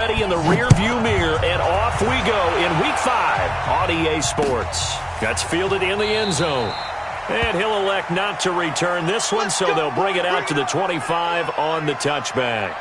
In the rear-view mirror, and off we go in Week 5 on EA Sports. That's fielded in the end zone. And he'll elect not to return this one, so they'll bring it out to the 25 on the touchback.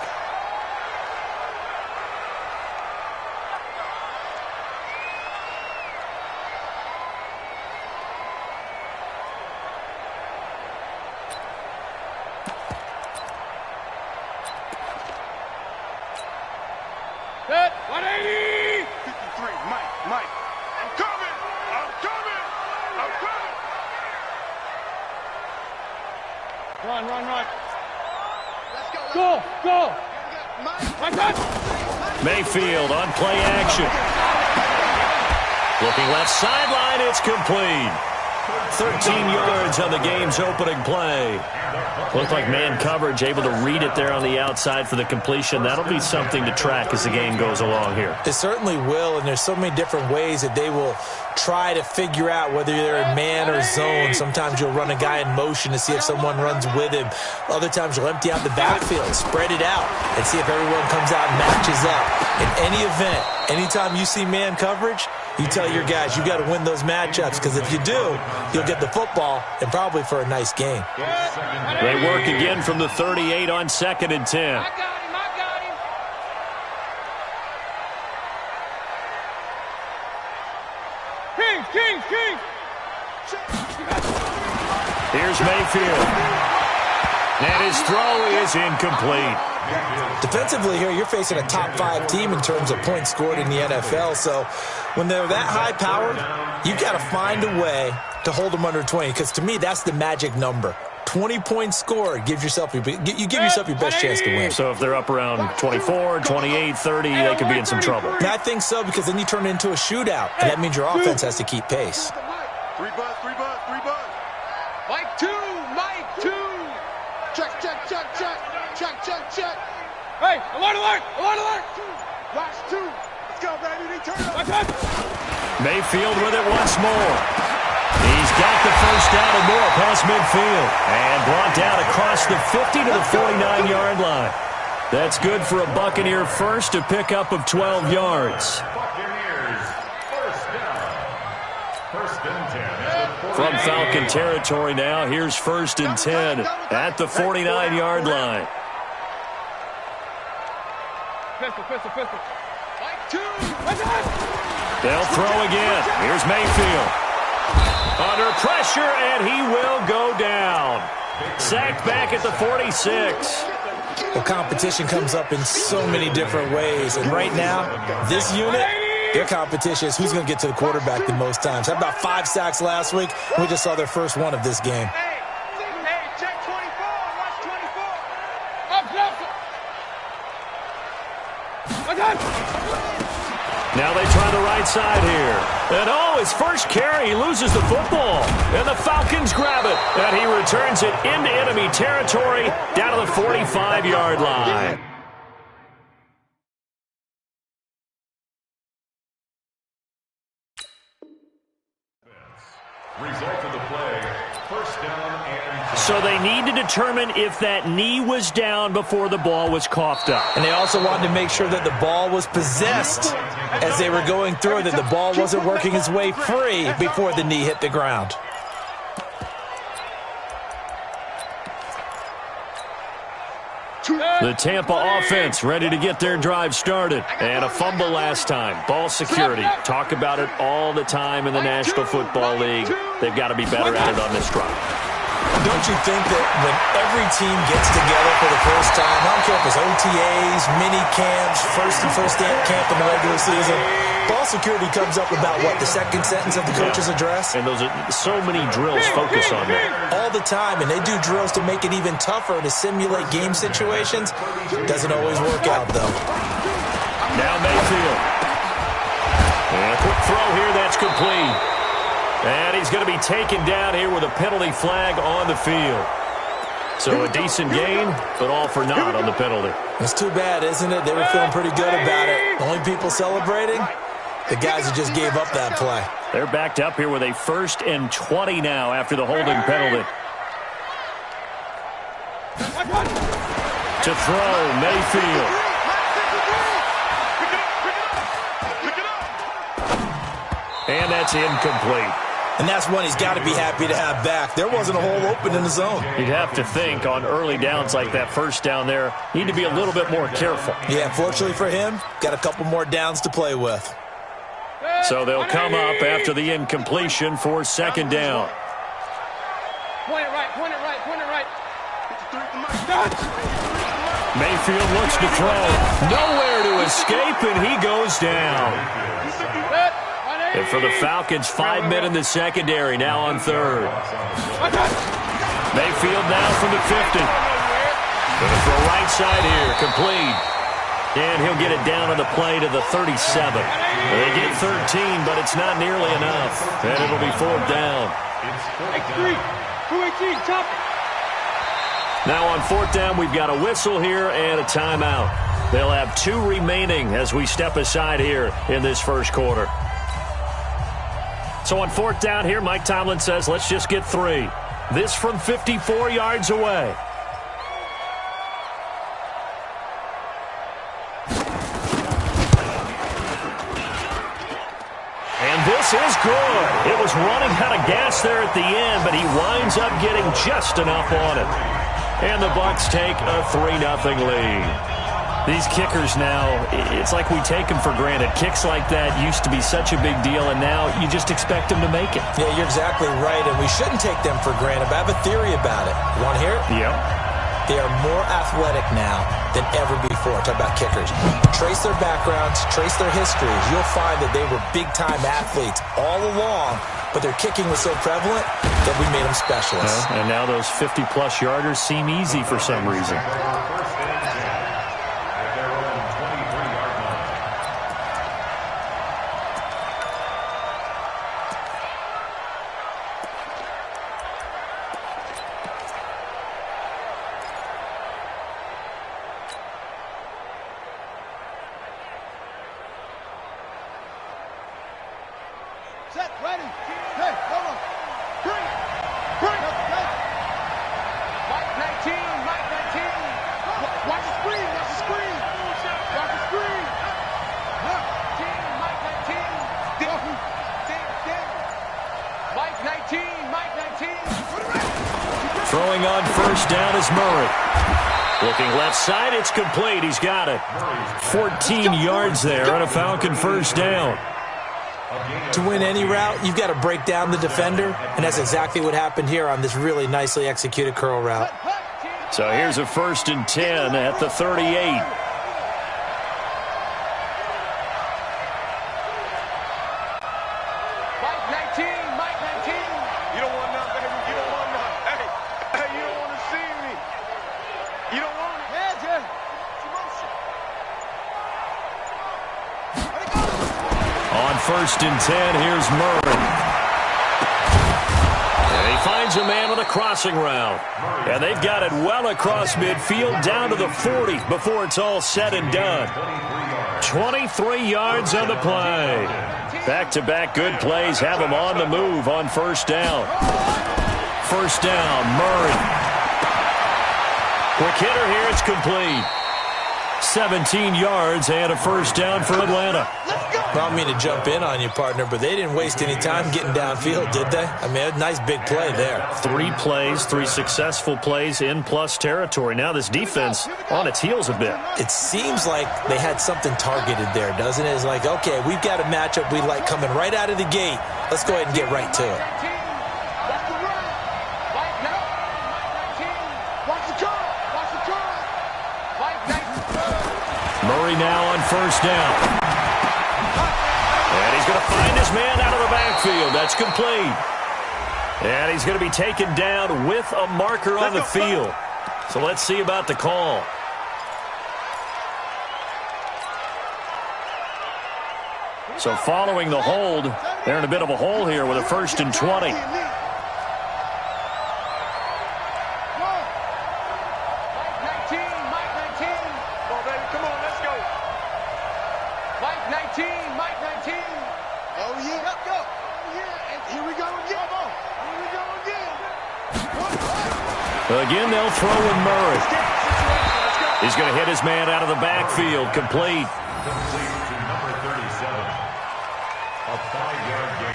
Set, 180! 53, Mike. I'm coming! Run. Let's go! Mayfield on play action. Looking left sideline, it's complete. 13 yards on the game's opening play. Looked like man coverage, able to read it there on the outside for the completion. That'll be something to track as the game goes along here. It certainly will, and there's so many different ways that they will try to figure out whether they're in man or zone. Sometimes you'll run a guy in motion to see if someone runs with him. Other times you'll empty out the backfield, spread it out, and see if everyone comes out and matches up. In any event, anytime you see man coverage, you tell your guys you got to win those matchups, because if you do, you'll get the football and probably for a nice game. They work again from the 38 on 2nd and 10. I got him. King! Here's Mayfield. And his throw is incomplete. Defensively here, you're facing a top 5 team in terms of points scored in the NFL. So when they're that high-powered, you've got to find a way to hold them under 20, because to me, that's the magic number. 20 points scored gives yourself your best chance to win. So if they're up around 24, 28, 30, they could be in some trouble. And I think so, because then you turn it into a shootout, and that means your offense has to keep pace. 3 bud. Mike 2. Check. Hey, alert. Watch 2. Let's go, baby. They turn up. Mayfield with it once more. He's got the first down and more past midfield. And brought down across the 50 to the 49-yard line. That's good for a Buccaneer first, a pickup of 12 yards. From Falcon territory now, here's 1st and 10 at the 49-yard line. Pistol. Mike 2. They'll throw again. Here's Mayfield. Under pressure, and he will go down. Sacked back at the 46. Well, competition comes up in so many different ways. And right now, this unit, their competition is who's going to get to the quarterback the most times. Had about 5 sacks last week. We just saw their first one of this game. Hey, check 24. Watch 24. Now they try the right side here. And his first carry, he loses the football. And the Falcons grab it. And he returns it into enemy territory down to the 45-yard line. Result of the play, first down and... So they need to determine if that knee was down before the ball was coughed up. And they also wanted to make sure that the ball was possessed as they were going through, that the ball wasn't working its way free before the knee hit the ground. The Tampa offense ready to get their drive started. And a fumble last time. Ball security. Talk about it all the time in the National Football League. They've got to be better at it on this drive. Don't you think that when every team gets together for the first time, I don't care if it's OTAs, mini camps, first camp in the regular season, ball security comes up about, what, the second sentence of the coach's address? And those are so many drills focus on that. All the time, and they do drills to make it even tougher to simulate game situations. Doesn't always work out, though. Now Mayfield. And a quick throw here, that's complete. And he's going to be taken down here with a penalty flag on the field. So a decent gain, but all for naught on the penalty. It's too bad, isn't it? They were feeling pretty good about it. Only people celebrating, the guys who just gave up that play. They're backed up here with a 1st and 20 now after the holding penalty. To throw, Mayfield. And that's incomplete. And that's one he's got to be happy to have back. There wasn't a hole open in the zone. You'd have to think on early downs like that first down there, need to be a little bit more careful. Yeah, fortunately for him, got a couple more downs to play with. So they'll come up after the incompletion for second down. Point it right, point it right, point it right. Mayfield looks to throw. Nowhere to escape, and he goes down. And for the Falcons, 5 men in the secondary, now on third. Mayfield now from the 50. Going to throw right side here, complete. And he'll get it down on the play to the 37. They get 13, but it's not nearly enough. And it'll be fourth down. X3, 218, chop it. Now on fourth down, we've got a whistle here and a timeout. They'll have 2 remaining as we step aside here in this first quarter. So on fourth down here, Mike Tomlin says, let's just get 3. This from 54 yards away. And this is good. It was running out of gas there at the end, but he winds up getting just enough on it. And the Bucs take a 3-0 lead. These kickers now, it's like we take them for granted. Kicks like that used to be such a big deal, and now you just expect them to make it. Yeah, you're exactly right, and we shouldn't take them for granted, but I have a theory about it. You want to hear it? Yep. They are more athletic now than ever before. Talk about kickers. Trace their backgrounds, trace their histories. You'll find that they were big-time athletes all along, but their kicking was so prevalent that we made them specialists. And now those 50-plus yarders seem easy for some reason. Set, ready. Hey, hold on. Bring it. Bring it. Mike 19, Mike 19. Watch the screen, watch the screen. Watch the screen. Mike 19. Mike 19, Mike 19. Throwing on first down is Murray. Looking left side, it's complete. He's got it. 14 yards there on a Falcon first down. To win any route, you've got to break down the defender, and that's exactly what happened here on this really nicely executed curl route. So here's a 1st and 10 at the 38. Mike 19, Mike 19. You don't want none, baby. You don't want none. Hey, you don't want to see me. You don't want it. Yeah, Jay. On 1st and 10, here's Murray. And he finds a man on a crossing route. And they've got it well across midfield down to the 40 before it's all said and done. 23 yards on the play. Back-to-back good plays have him on the move on first down. First down, Murray. Quick hitter here, it's complete. 17 yards and a first down for Atlanta. I don't mean to jump in on you, partner, but they didn't waste any time getting downfield, did they? I mean, a nice big play there. 3 plays, 3 successful plays in plus territory. Now this defense on its heels a bit. It seems like they had something targeted there, doesn't it? It's like, okay, we've got a matchup we like coming right out of the gate. Let's go ahead and get right to it. Murray now on first down. And he's going to find his man out of the backfield. That's complete. And he's going to be taken down with a marker on the field. So let's see about the call. So following the hold, they're in a bit of a hole here with a 1st and 20. Again, they'll throw with Murray. He's going to hit his man out of the backfield. Complete. Complete to number 37. A 5-yard gain.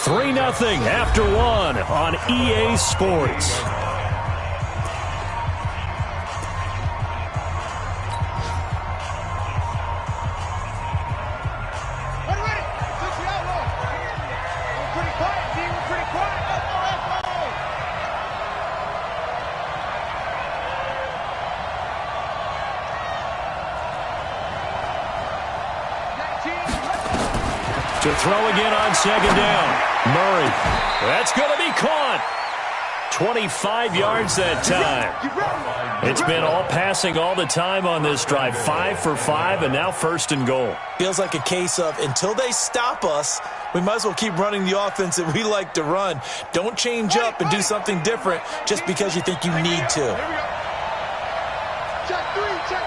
3-0 after one on EA Sports. To throw again on second down. Murray. That's going to be caught. 25 yards that time. It's been all passing all the time on this drive. 5 for 5, and now 1st and goal. Feels like a case of until they stop us, we might as well keep running the offense that we like to run. Don't change up and do something different just because you think you need to. Check three. Check.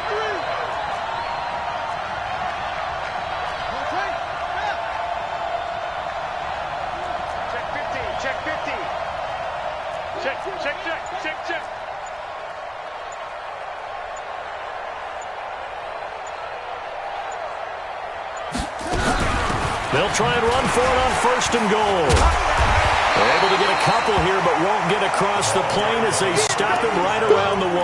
They'll try and run for it on 1st and goal. They're able to get a couple here, but won't get across the plane as they stop him right around the 1.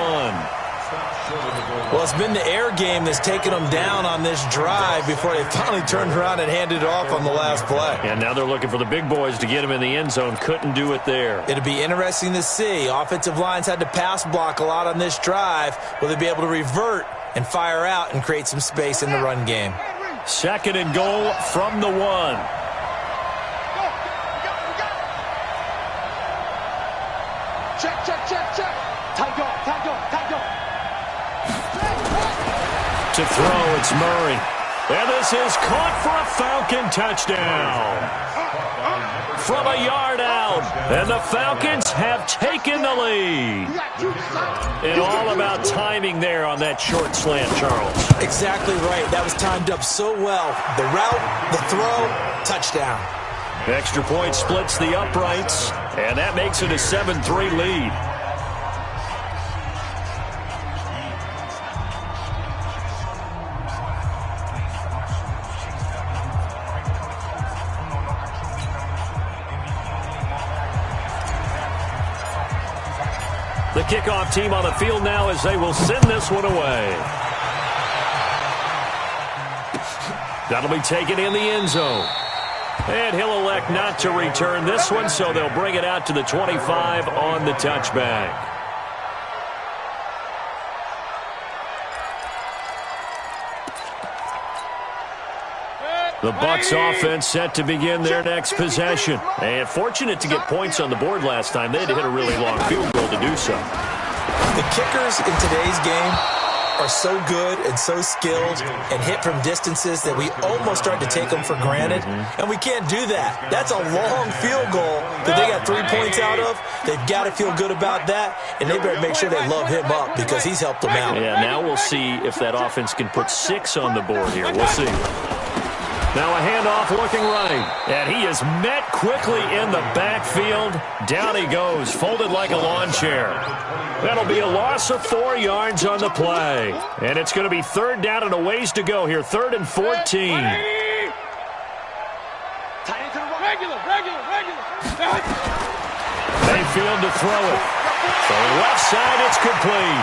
Well, it's been the air game that's taken them down on this drive before they finally turned around and handed it off on the last play. And now they're looking for the big boys to get him in the end zone. Couldn't do it there. It'll be interesting to see. Offensive lines had to pass block a lot on this drive. Will they be able to revert and fire out and create some space in the run game? 2nd and goal from the 1. Check. Tight go. To throw, it's Murray. And this is caught for a Falcon touchdown. From a yard out. And the Falcons have taken the lead. And all about timing there on that short slant, Charles. Exactly right. That was timed up so well. The route, the throw, touchdown. Extra point splits the uprights. And that makes it a 7-3 lead. The kickoff team on the field now as they will send this one away. That'll be taken in the end zone. And he'll elect not to return this one, so they'll bring it out to the 25 on the touchback. The Bucs offense set to begin their next possession. And fortunate to get points on the board last time. They had to hit a really long field goal to do so. The kickers in today's game are so good and so skilled and hit from distances that we almost start to take them for granted. And we can't do that. That's a long field goal that they got 3 points out of. They've got to feel good about that, and they better make sure they love him up because he's helped them out. Yeah, now we'll see if that offense can put 6 on the board here. We'll see. Now a handoff looking right. And he is met quickly in the backfield. Down he goes, folded like a lawn chair. That'll be a loss of 4 yards on the play. And it's going to be 3rd down and a ways to go here. 3rd and 14. Mayfield to throw it. From the left side, it's complete.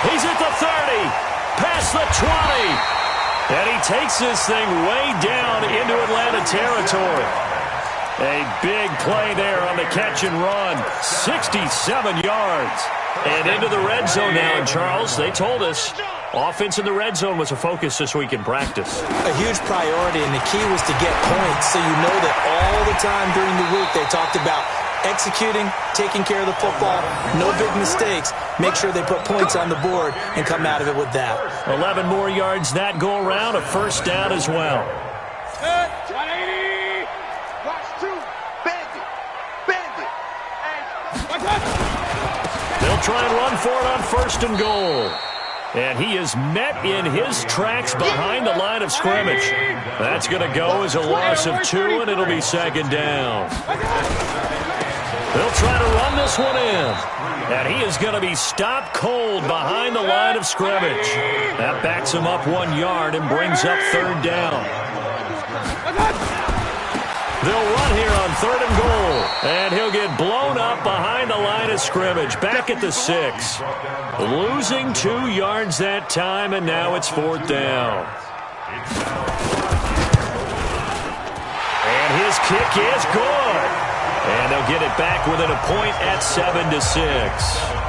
He's at the 30. Past the 20. And he takes this thing way down into Atlanta territory. A big play there on the catch and run. 67 yards. And into the red zone now. And, Charles, they told us offense in the red zone was a focus this week in practice. A huge priority, and the key was to get points. So you know that all the time during the week they talked about executing, taking care of the football, no big mistakes. Make sure they put points on the board and come out of it with that. 11 more yards that go around, a 1st down as well. They'll try and run for it on 1st and goal. And he is met in his tracks behind the line of scrimmage. That's going to go as a loss of 2, and it'll be 2nd down. They'll try to run this one in. And he is going to be stopped cold behind the line of scrimmage. That backs him up 1 yard and brings up 3rd down. They'll run here on 3rd and goal. And he'll get blown up behind the line of scrimmage. Back at the 6. Losing 2 yards that time, and now it's 4th down. And his kick is good. And they'll get it back within a point at 7-6.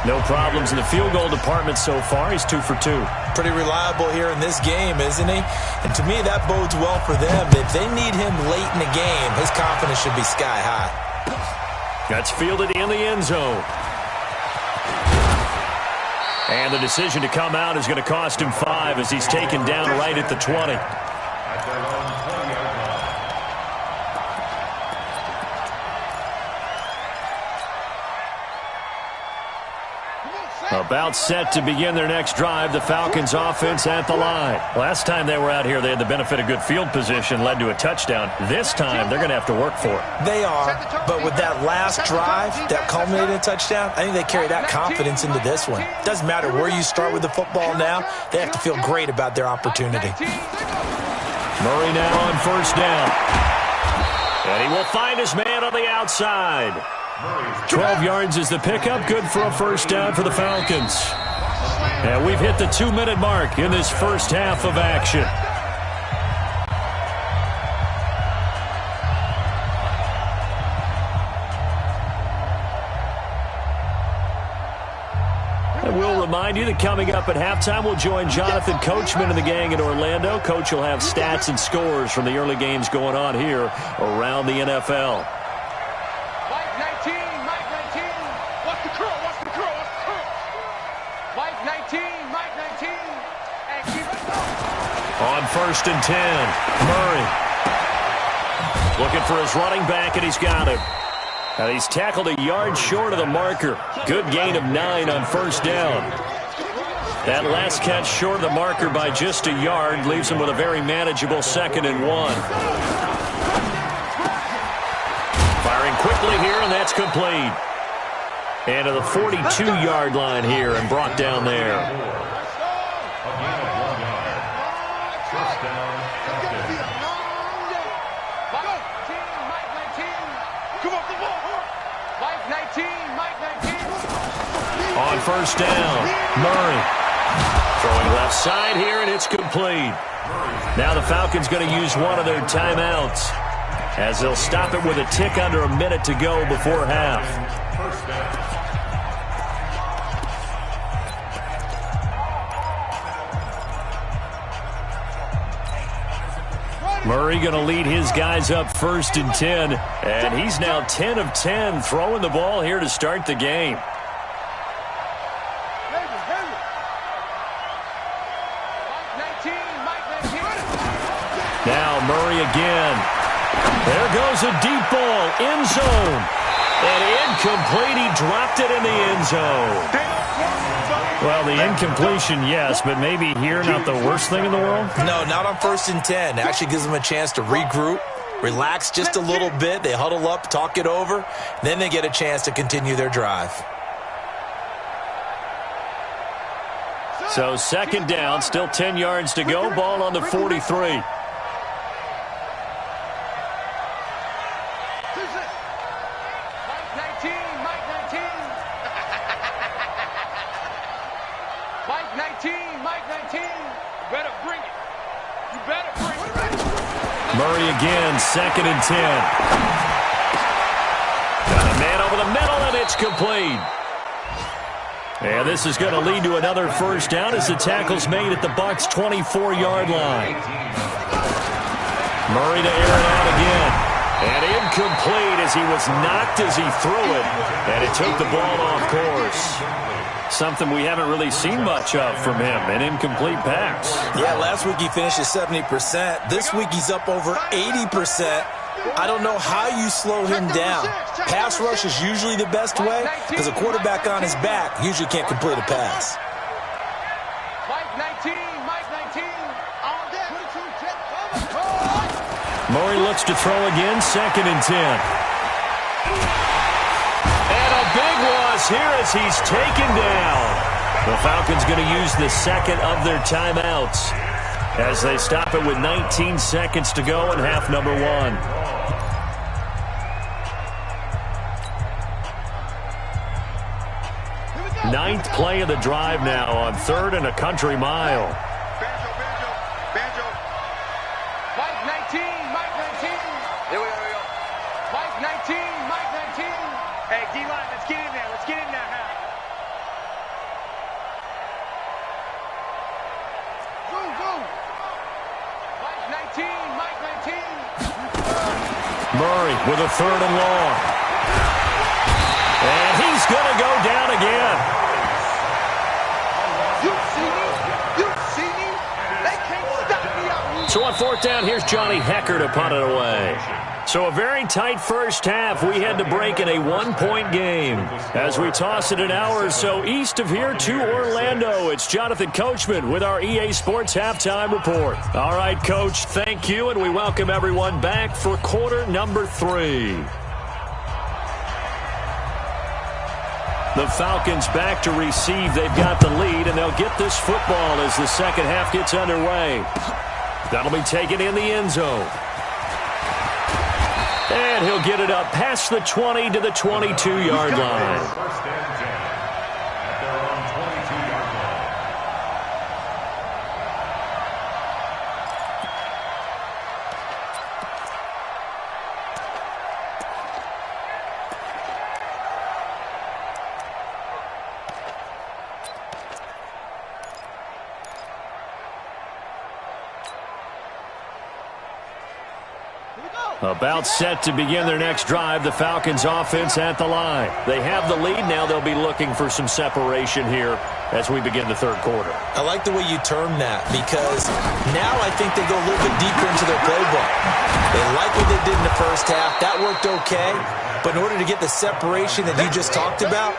No problems in the field goal department so far. He's 2 for 2. Pretty reliable here in this game, isn't he? And to me, that bodes well for them. If they need him late in the game, his confidence should be sky high. That's fielded in the end zone. And the decision to come out is going to cost him 5 as he's taken down right at the 20. About set to begin their next drive, the Falcons offense at the line. Last time they were out here, they had the benefit of good field position, led to a touchdown. This time, they're going to have to work for it. They are, but with that last drive that culminated in a touchdown, I think they carry that confidence into this one. Doesn't matter where you start with the football now, they have to feel great about their opportunity. Murray now on 1st down. And he will find his man on the outside. 12 yards is the pickup. Good for a 1st down for the Falcons. And we've hit the 2-minute mark in this first half of action. And we'll remind you that coming up at halftime, we'll join Jonathan Coachman and the gang in Orlando. Coach will have stats and scores from the early games going on here around the NFL. On 1st and 10, Murray looking for his running back, and he's got him. And he's tackled a yard short of the marker. Good gain of 9 on 1st down. That last catch short of the marker by just a yard leaves him with a very manageable 2nd and 1. Firing quickly here, and that's complete. And to the 42-yard line here and brought down there. On 1st down, Murray throwing left side here, and it's complete. Now the Falcons going to use one of their timeouts as they'll stop it with a tick under a minute to go before half. Murray going to lead his guys up 1st and 10, and he's now 10 of 10 throwing the ball here to start the game. Now Murray again. There goes a deep ball, end zone. And incomplete, he dropped it in the end zone. Well, the incompletion, yes, but maybe here not the worst thing in the world? No, not on 1st and 10. It actually gives them a chance to regroup, relax just a little bit. They huddle up, talk it over, then they get a chance to continue their drive. So 2nd down, still 10 yards to go. Ball on the 43. Murray again, 2nd and 10. Got a man over the middle, and it's complete. And this is going to lead to another 1st down as the tackle's made at the Bucs' 24-yard line. Murray to air it out again. And incomplete as he was knocked as he threw it. And it took the ball off course. Something we haven't really seen much of from him, an incomplete pass. Yeah, last week he finished at 70%. This week he's up over 80%. I don't know how you slow him down. Pass rush is usually the best way because a quarterback on his back usually can't complete a pass. Murray looks to throw again, 2nd and 10. And a big loss here as he's taken down. The Falcons going to use the 2nd of their timeouts as they stop it with 19 seconds to go in half number 1. ninth play of the drive now on 3rd and a country mile. Banjo. Mike 19, Mike 19. Here we go. Mike 19, Mike 19. Hey, D-line, let's get in there. Let's get in there now. Zoom. Mike 19, Mike 19. Murray with a 3rd and long. And he's going to go down again. You see me? They can't stop me out here. So on 4th down, here's Johnny Hekker to punt it away. So a very tight first half. We had to break in a 1-point game. As we toss it an hour or so east of here to Orlando, it's Jonathan Coachman with our EA Sports Halftime Report. All right, Coach, thank you, and we welcome everyone back for quarter number 3. The Falcons back to receive. They've got the lead, and they'll get this football as the second half gets underway. That'll be taken in the end zone. And he'll get it up past the 20 to the 22-yard line. First and 10 at their own 22-yard line. About set to begin their next drive, the Falcons offense at the line. They have the lead. Now they'll be looking for some separation here as we begin the third quarter. I like the way you term that, because now I think they go a little bit deeper into their playbook. They like what they did in the first half. That worked okay. But in order to get the separation that you just talked about,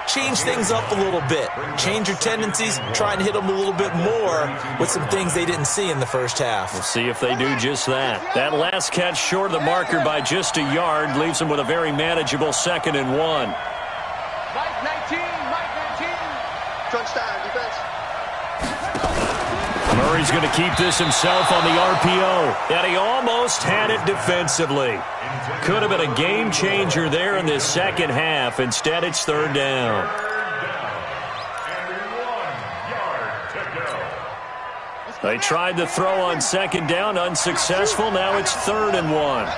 change things up a little bit. Change your tendencies. Try and hit them a little bit more with some things they didn't see in the first half. We'll see if they do just that. That last catch short of the marker by just a yard leaves them with a very manageable 2nd and 1. Mike 19, Mike 19. Crunch time, defense. Murray's going to keep this himself on the RPO. And he almost had it defensively. Could have been a game changer there in this second half. Instead, it's 3rd down. They tried to throw on 2nd down, unsuccessful. Now it's 3rd and 1.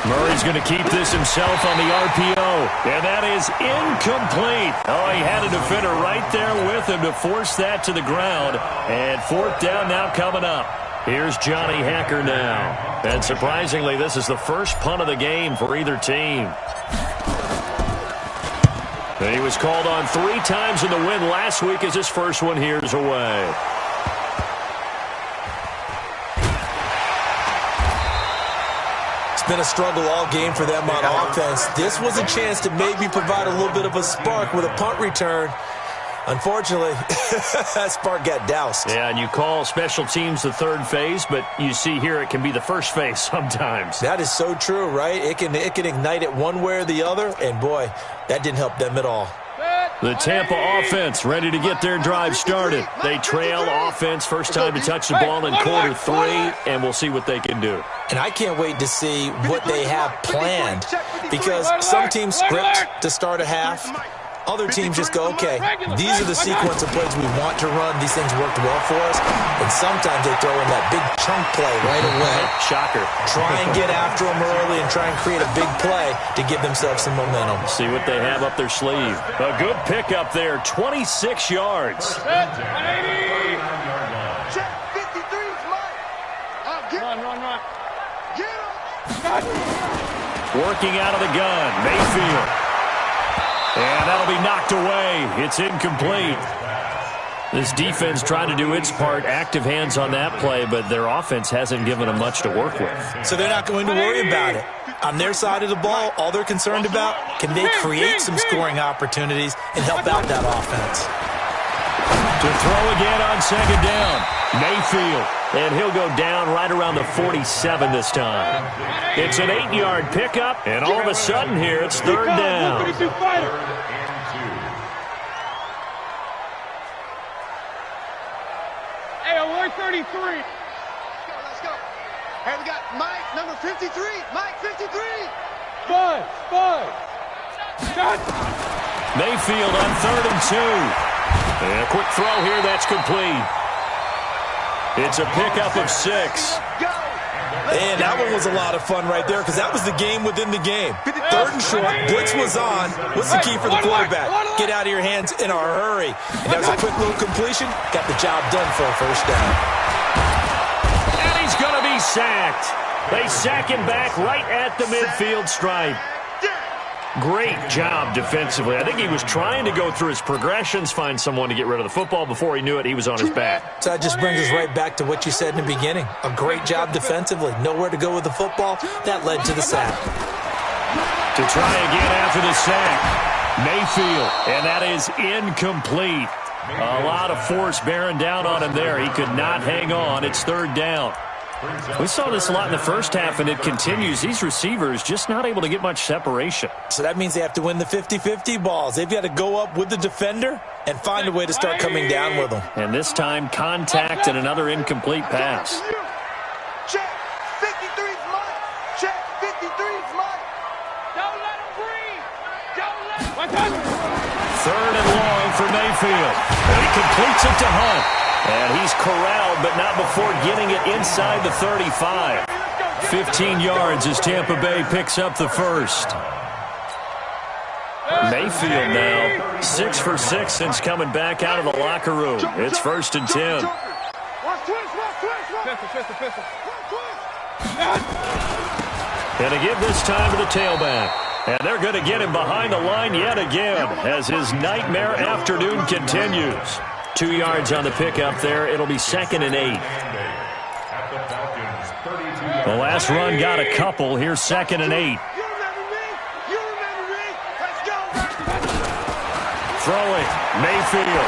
Murray's going to keep this himself on the RPO. And that is incomplete. Oh, he had a defender right there with him to force that to the ground. And 4th down now coming up. Here's Johnny Hekker now. And surprisingly, this is the first punt of the game for either team. And he was called on 3 times in the win last week as his first one here's away. It's been a struggle all game for them on offense. This was a chance to maybe provide a little bit of a spark with a punt return. Unfortunately, that spark got doused. Yeah, and you call special teams the third phase, but you see here it can be the first phase sometimes. That is so true, right? It can ignite it one way or the other, and boy, that didn't help them at all. The Tampa offense ready to get their drive started. They trail offense, first time to touch the ball in quarter 3, and we'll see what they can do. And I can't wait to see what they have planned, because some teams script to start a half. Other teams just go, okay, these are the sequence of plays we want to run. These things worked well for us. And sometimes they throw in that big chunk play right away. Shocker. Try and get after them early and try and create a big play to give themselves some momentum. See what they have up their sleeve. A good pickup there, 26 yards. Check 53's mine. Run. Get him. Working out of the gun, Mayfield. And that'll be knocked away. It's incomplete. This defense trying to do its part, active hands on that play, but their offense hasn't given them much to work with. So they're not going to worry about it. On their side of the ball, all they're concerned about, can they create some scoring opportunities and help out that offense? To throw again on 2nd down, Mayfield. And he'll go down right around the 47 this time. It's an 8-yard pickup, and all of a sudden here it's 3rd down. Hey, alert 33. Let's go. Hey, we got Mike, number 53. Mike, 53. Five. Shot. Mayfield on 3rd and 2. And a quick throw here, that's complete. It's a pickup of 6. Go. And that one was a lot of fun right there because that was the game within the game. 3rd and short, blitz was on. What's the key for the quarterback? Get out of your hands in a hurry. And that was a quick little completion. Got the job done for a first down. And he's going to be sacked. They sack him back right at the midfield stripe. Great job defensively. I think he was trying to go through his progressions, find someone to get rid of the football. Before he knew it, he was on his back. So that just brings us right back to what you said in the beginning. A great job defensively. Nowhere to go with the football. That led to the sack. To try again after the sack. Mayfield, and that is incomplete. A lot of force bearing down on him there. He could not hang on. It's 3rd down. We saw this a lot in the first half, and it continues. These receivers just not able to get much separation. So that means they have to win the 50-50 balls. They've got to go up with the defender and find a way to start coming down with them. And this time, contact and another incomplete pass. Check. 53's Mike. Check. 53's Mike. Don't let him breathe. Don't let him. 3rd and long for Mayfield. And he completes it to Hunt. And he's corralled, but not before getting it inside the 35. 15 yards as Tampa Bay picks up the first. Mayfield now 6 for 6 since coming back out of the locker room. It's 1st and 10. And to give this time to the tailback. And they're going to get him behind the line yet again as his nightmare afternoon continues. 2 yards on the pickup there. It'll be 2nd and 8. The last run got a couple. Here's 2nd and 8. Throwing. Mayfield.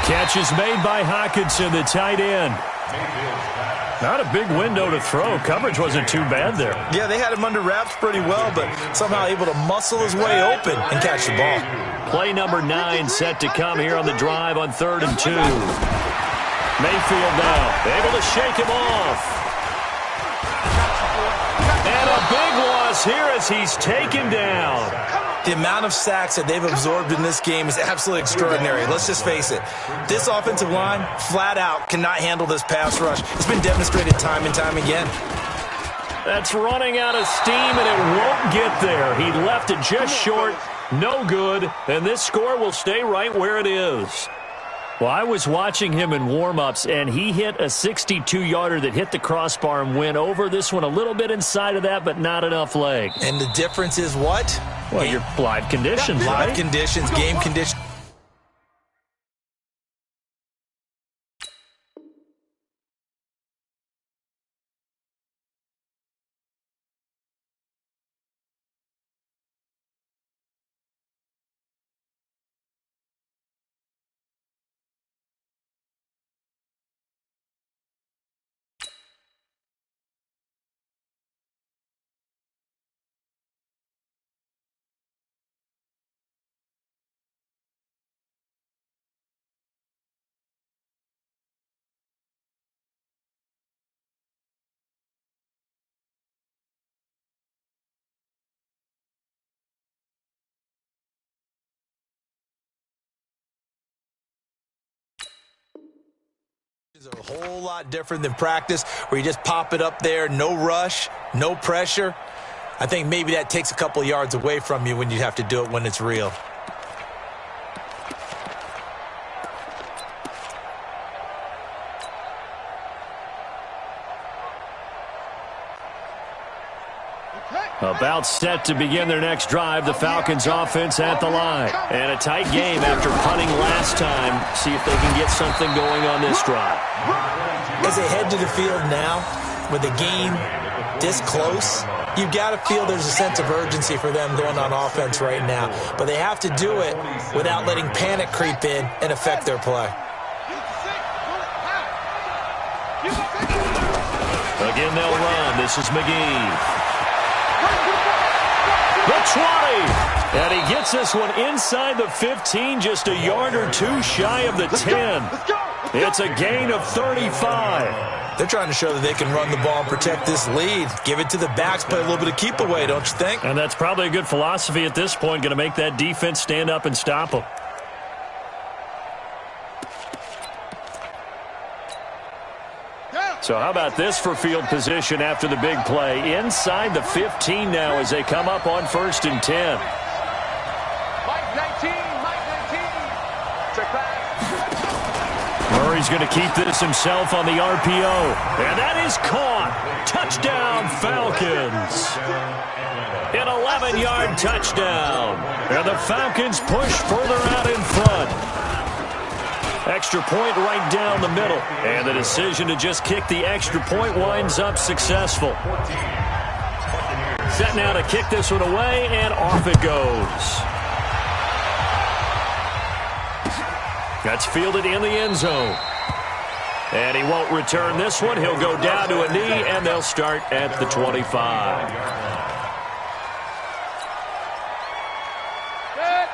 Catch is made by Hockenson, the tight end. Not a big window to throw. Coverage wasn't too bad there. Yeah, they had him under wraps pretty well, but somehow able to muscle his way open and catch the ball. Play number 9 set to come here on the drive on 3rd and 2. Mayfield now able to shake him off. And a big loss here as he's taken down. The amount of sacks that they've absorbed in this game is absolutely extraordinary. Let's just face it. This offensive line, flat out, cannot handle this pass rush. It's been demonstrated time and time again. That's running out of steam, and it won't get there. He left it just short. No good, and this score will stay right where it is. Well, I was watching him in warm-ups, and he hit a 62-yarder that hit the crossbar and went over. This one a little bit inside of that, but not enough leg. And the difference is what? Well, your live conditions, Live right? conditions, game conditions. Is a whole lot different than practice where you just pop it up there, no rush, no pressure. I think maybe that takes a couple yards away from you when you have to do it when it's real. About set to begin their next drive. The Falcons offense at the line. And a tight game after punting last time. See if they can get something going on this drive. As they head to the field now, with the game this close, you've got to feel there's a sense of urgency for them going on offense right now. But they have to do it without letting panic creep in and affect their play. Again, they'll run. This is McGee. The 20, and he gets this one inside the 15, just a yard or two shy of the 10. It's a gain of 35. They're trying to show that they can run the ball and protect this lead. Give it to the backs, play a little bit of keep away, don't you think? And that's probably a good philosophy at this point, going to make that defense stand up and stop them. So how about this for field position after the big play? Inside the 15 now as they come up on 1st and 10. Mike 19. Check back. Murray's going to keep this himself on the RPO. And that is caught. Touchdown, Falcons. An 11-yard touchdown. And the Falcons push further out in front. Extra point right down the middle. And the decision to just kick the extra point winds up successful. Set now to kick this one away, and off it goes. That's fielded in the end zone. And he won't return this one. He'll go down to a knee, and they'll start at the 25.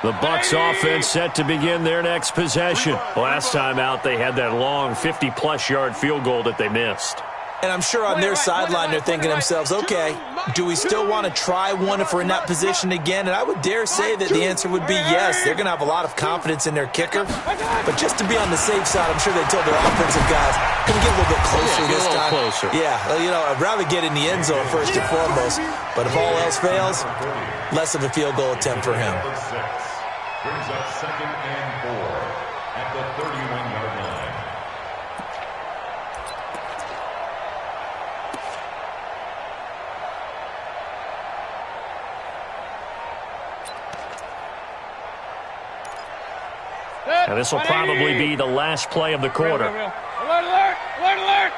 The Bucs offense set to begin their next possession. Last time out, they had that long 50-plus yard field goal that they missed. And I'm sure on their sideline they're thinking to themselves, okay, do we still want to try one if we're in that position again? And I would dare say that the answer would be yes. They're going to have a lot of confidence in their kicker. But just to be on the safe side, I'm sure they told their offensive guys, can we get a little bit closer this time? Closer. Yeah, you know, I'd rather get in the end zone first and foremost. But if all else fails, less of a field goal attempt for him. Brings up 2nd and 4 at the 31-yard line. Now this will probably be the last play of the quarter. Alert, alert, alert, alert.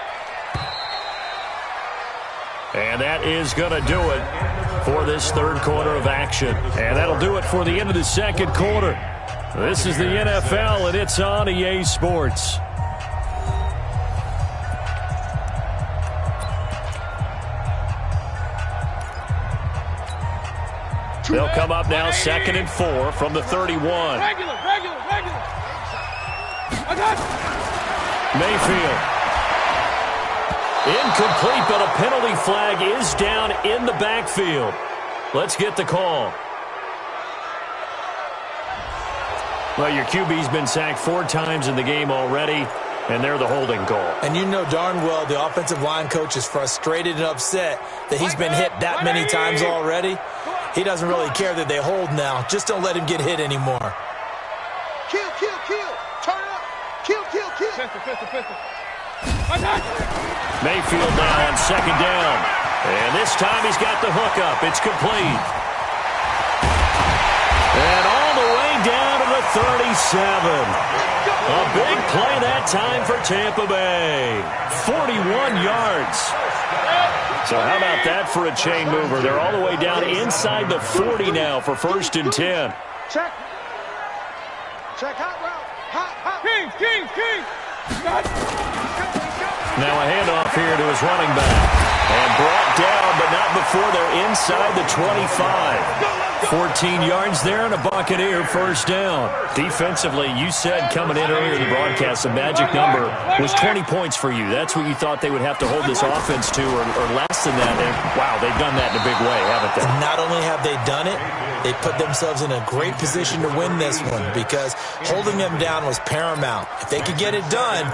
And that is going to do it for this third quarter of action. And that'll do it for the end of the second quarter. This is the NFL, and it's on EA Sports. They'll come up now 2nd and 4 from the 31. Regular. Mayfield. Incomplete, but a penalty flag is down in the backfield. Let's get the call. Well, your QB's been sacked 4 times in the game already, and they're the holding call. And you know darn well the offensive line coach is frustrated and upset that he's been hit that many times already. He doesn't really care that they hold now. Just don't let him get hit anymore. Kill. Turn up. Kill. Pistol. Mayfield now on 2nd down. And this time he's got the hookup. It's complete. And all the way down to the 37. A big play that time for Tampa Bay. 41 yards. So how about that for a chain mover? They're all the way down inside the 40 now for 1st and 10. Check hot route. Hot. King. Now a handoff here to his running back. And brought down, but not before they're inside the 25. 14 yards there and a Buccaneer first down. Defensively, you said coming in earlier in the broadcast, the magic number was 20 points for you. That's what you thought they would have to hold this offense to, or less than that. And, wow, they've done that in a big way, haven't they? Not only have they done it, they put themselves in a great position to win this one because holding them down was paramount. If they could get it done,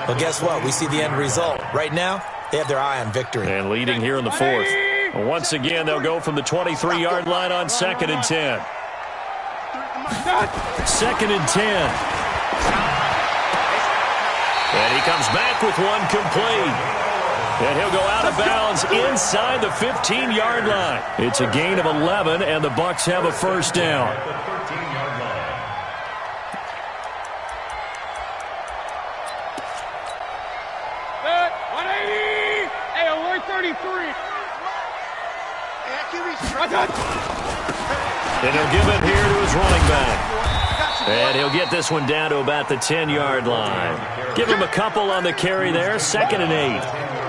well, guess what? We see the end result. Right now, they have their eye on victory. And leading here in the 4th. Once again, they'll go from the 23-yard line on 2nd and 10. 2nd and 10. And he comes back with one complete. And he'll go out of bounds inside the 15-yard line. It's a gain of 11, and the Bucs have a first down. Hey, alert 33. And he'll give it here to his running back. And he'll get this one down to about the 10-yard line. Give him a couple on the carry there, 2nd and 8.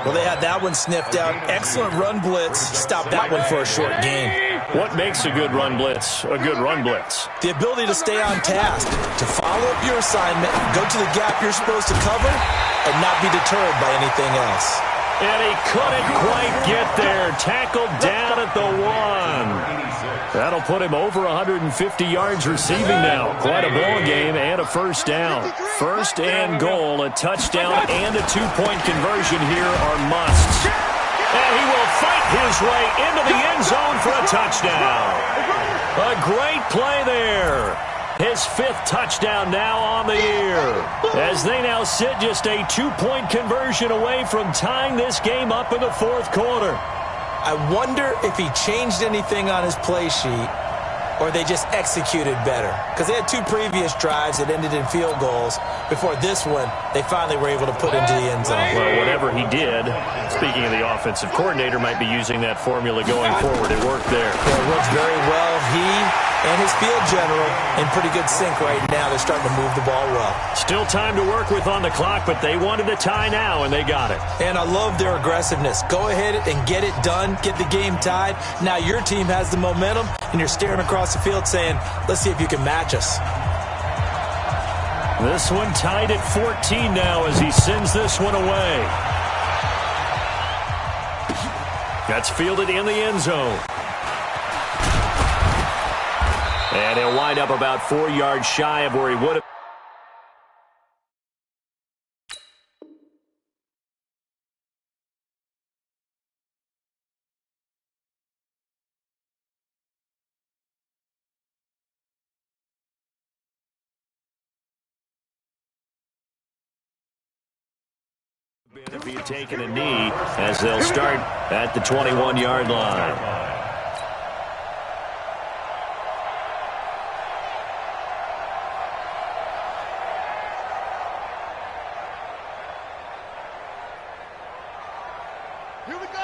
Well, they had that one sniffed out. Excellent run blitz. Stopped that one for a short gain. What makes a good run blitz a good run blitz? The ability to stay on task, to follow up your assignment, go to the gap you're supposed to cover, and not be deterred by anything else. And he couldn't quite get there. Tackled down at the 1. That'll put him over 150 yards receiving now. Quite a ball game and a first down. First and goal, a touchdown and a 2-point conversion here are musts. And he will fight his way into the end zone for a touchdown. A great play there. His 5th touchdown now on the year. As they now sit just a 2-point conversion away from tying this game up in the 4th quarter. I wonder if he changed anything on his play sheet or they just executed better. Because they had 2 previous drives that ended in field goals. Before this one, they finally were able to put into the end zone. Well, whatever he did, speaking of the offensive coordinator, might be using that formula going forward. It worked there. Yeah, it works very well. He and his field general in pretty good sync right now. They're starting to move the ball well. Still time to work with on the clock, but they wanted a tie now, and they got it. And I love their aggressiveness. Go ahead and get it done. Get the game tied. Now your team has the momentum, and you're staring across the field saying, let's see if you can match us. This one tied at 14 now as he sends this one away. That's fielded in the end zone. And he'll wind up about 4 yards shy of where he would have. If he had taken a knee, as they'll start at the 21-yard line.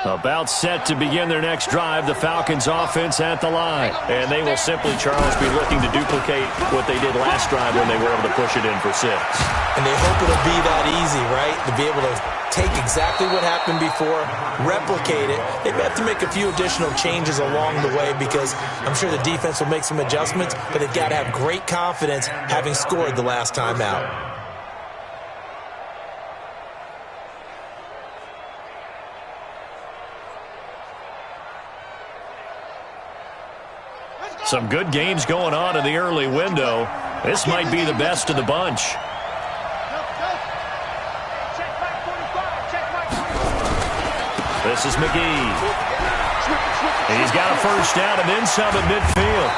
About set to begin their next drive, the Falcons offense at the line. And they will simply, Charles, be looking to duplicate what they did last drive when they were able to push it in for 6. And they hope it'll be that easy, right? To be able to take exactly what happened before, replicate it. They may have to make a few additional changes along the way because I'm sure the defense will make some adjustments, but they've got to have great confidence having scored the last time out. Some good games going on in the early window. This might be the best of the bunch. This is McGee. He's got a first down and then some at midfield.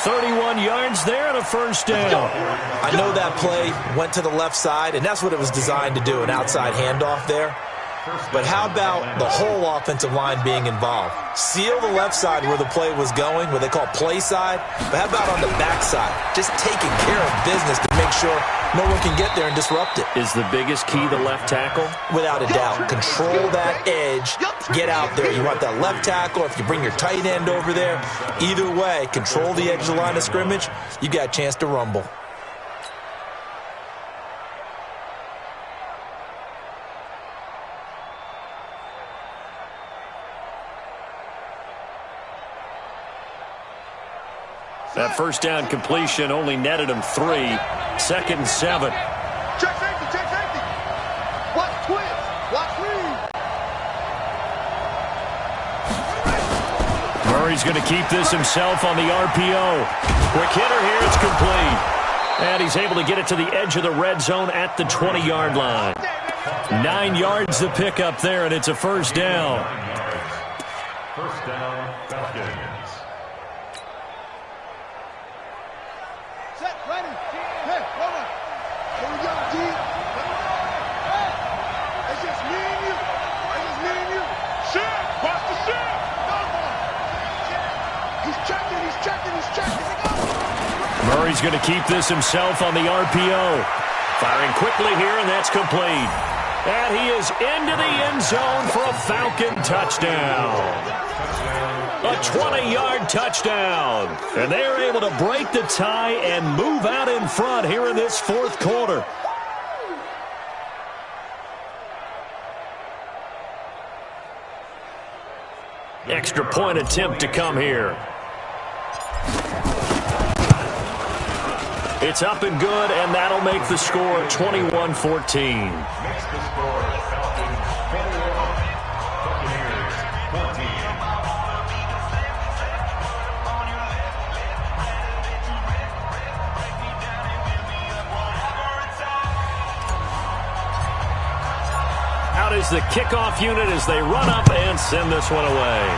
31 yards there and a first down. I know that play went to the left side, and that's what it was designed to do, an outside handoff there. But how about the whole offensive line being involved? Seal the left side where the play was going, what they call play side. But how about on the back side? Just taking care of business to make sure no one can get there and disrupt it. Is the biggest key the left tackle? Without a doubt. Control that edge. Get out there. You want that left tackle. If you bring your tight end over there, either way, control the edge of the line of scrimmage, you got a chance to rumble. That first down completion only netted him 3. 2nd and 7. Check safety, check safety. Watch twist, watch read. Murray's going to keep this himself on the RPO. Quick hitter here, it's complete. And he's able to get it to the edge of the red zone at the 20-yard line. 9 yards to pick up there, and it's a first down. First down, Falcons. Set, ready. Hey, hold on. Here we go, G. Hey, it's just me and you. It's just me and you. Shit, watch the shit. He's checking, he's checking, he's checking. Murray's going to keep this himself on the RPO. Firing quickly here, and that's complete. And he is into the end zone for a Falcon touchdown. A 20-yard touchdown. And they are able to break the tie and move out in front here in this 4th quarter. Extra point attempt to come here. It's up and good, and that'll make the score 21-14. Makes the score Falcons 21, Buccaneers 14. Out is the kickoff unit as they run up and send this one away.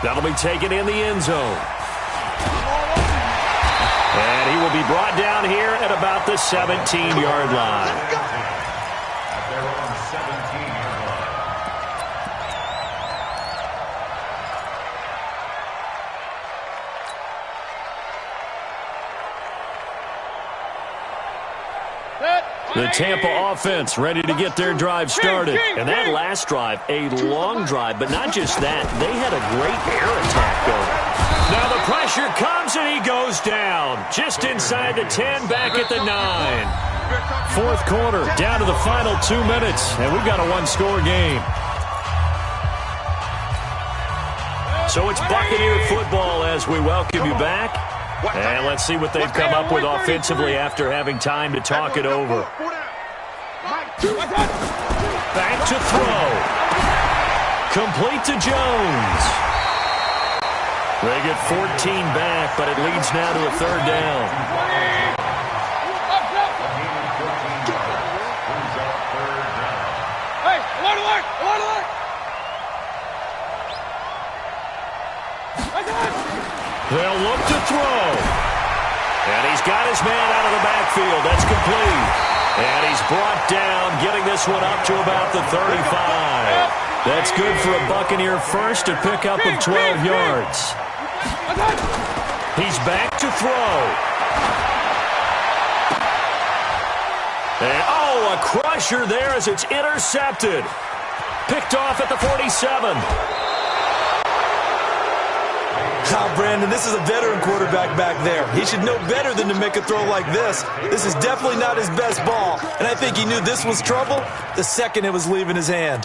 That'll be taken in the end zone. And he will be brought down here at about the 17-yard line. At their own 17-yard line. The Tampa offense ready to get their drive started. And that last drive, a long drive, but not just that. They had a great air attack going. Now the pressure comes and he goes down. Just inside the 10, back at the 9. Fourth quarter, down to the final 2 minutes, and we've got a one-score game. So it's Buccaneer football as we welcome you back. And let's see what they've come up with offensively after having time to talk it over. Back to throw. Complete to Jones. They get 14 back, but it leads now to a third down. Hey, alert! They'll look to throw. And he's got his man out of the backfield. That's complete. And he's brought down, getting this one up to about the 35. That's good for a Buccaneer first, a pickup of 12 yards. He's back to throw. And, oh, a crusher there as it's intercepted. Picked off at the 47. Now, Brandon, this is a veteran quarterback back there. He should know better than to make a throw like this. This is definitely not his best ball, and I think he knew this was trouble the second it was leaving his hand.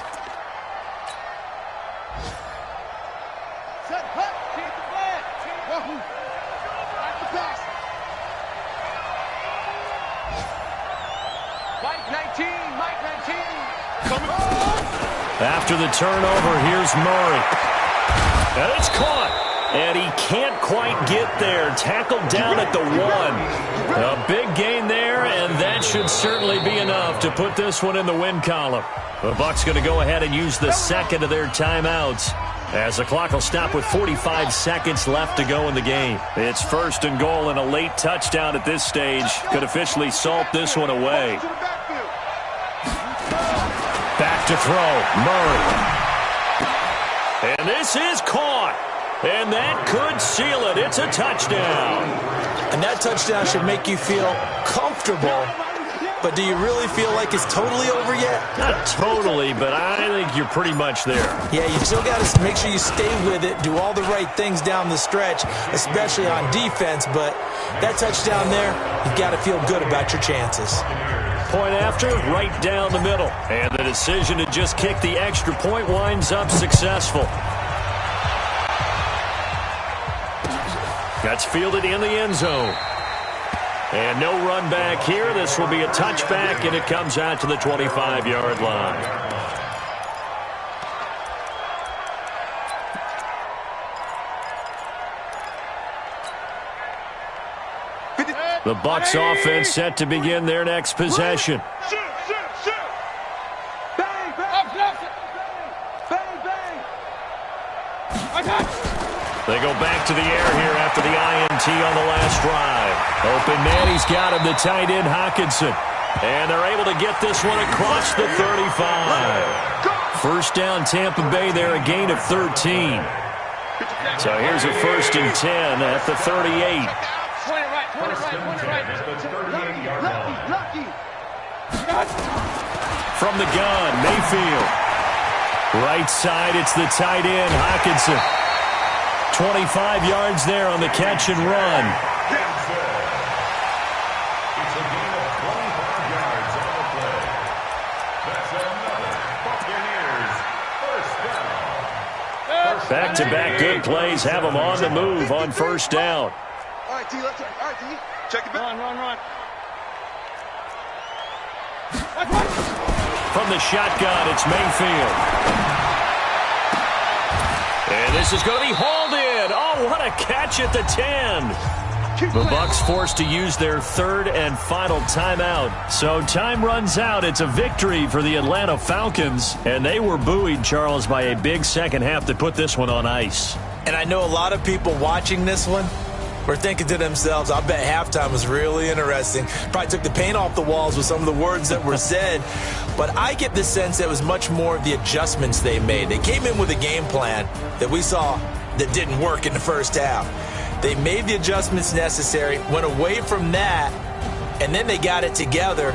Set, hut, keep the flag. Wahoo. Back to pass. Mike 19. Coming on. After the turnover, here's Murray. And it's caught. And he can't quite get there. Tackled down at the 1. A big gain there, and that should certainly be enough to put this one in the win column. The Bucs going to go ahead and use the second of their timeouts, as the clock will stop with 45 seconds left to go in the game. It's first and goal, and a late touchdown at this stage could officially salt this one away. Back to throw, Murray. And this is caught. And that could seal it. It's a touchdown. And that touchdown should make you feel comfortable. But do you really feel like it's totally over yet? Not totally, but I think you're pretty much there. Yeah, you still got to make sure you stay with it, do all the right things down the stretch, especially on defense. But that touchdown there, you've got to feel good about your chances. Point after, right down the middle. And the decision to just kick the extra point winds up successful. That's fielded in the end zone. And no run back here. This will be a touchback, and it comes out to the 25-yard line. The Bucs offense set to begin their next possession. Bang, bang. Bang, bang. They go back to the air here after the INT on the last drive. Open man, he's got him, the tight end, Hockenson. And they're able to get this one across the 35. First down, Tampa Bay there, a gain of 13. So here's a first and 10 at the 38. First and 10 at the 38-yard line. From the gun, Mayfield. Right side, it's the tight end, Hockenson. 25 yards there on the catch and run. It's a gain of 25 yards on the play. That's another Buccaneers first Back-to-back good plays have them on the move on first down. All right, T, let's all right, T. Check it back. Run. From the shotgun, it's Mayfield. And this is going to be hauled in. Oh, what a catch at the 10. The Bucs forced to use their third and final timeout. So time runs out. It's a victory for the Atlanta Falcons. And they were buoyed, Charles, by a big second half that put this one on ice. And I know a lot of people watching this one were thinking to themselves, I bet halftime was really interesting. Probably took the paint off the walls with some of the words that were said. But I get the sense that it was much more of the adjustments they made. They came in with a game plan that we saw that didn't work in the first half. They made the adjustments necessary, went away from that, and then they got it together